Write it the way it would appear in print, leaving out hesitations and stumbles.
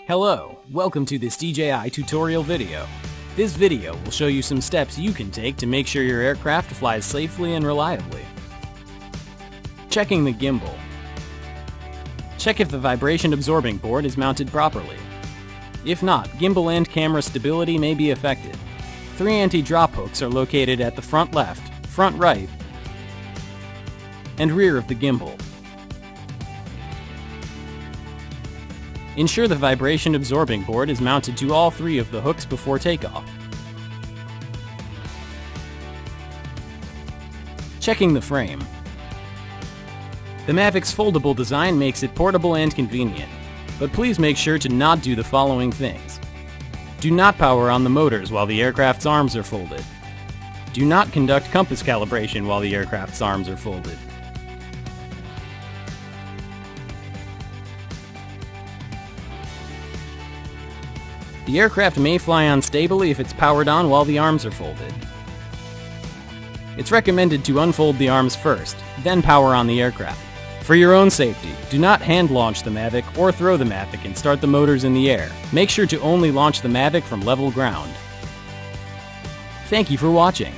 Hello, welcome to this DJI tutorial video. This video will show you some steps you can take to make sure your aircraft flies safely and reliably. Checking the gimbal. Check if the vibration absorbing board is mounted properly. If not, gimbal and camera stability may be affected. 3 anti-drop hooks are located at the front left, front right, and rear of the gimbal. Ensure the vibration absorbing board is mounted to all 3 of the hooks before takeoff. Checking the frame. The Mavic's foldable design makes it portable and convenient, but please make sure to not do the following things. Do not power on the motors while the aircraft's arms are folded. Do not conduct compass calibration while the aircraft's arms are folded. The aircraft may fly unstably if it's powered on while the arms are folded. It's recommended to unfold the arms first, then power on the aircraft. For your own safety, do not hand launch the Mavic or throw the Mavic and start the motors in the air. Make sure to only launch the Mavic from level ground. Thank you for watching.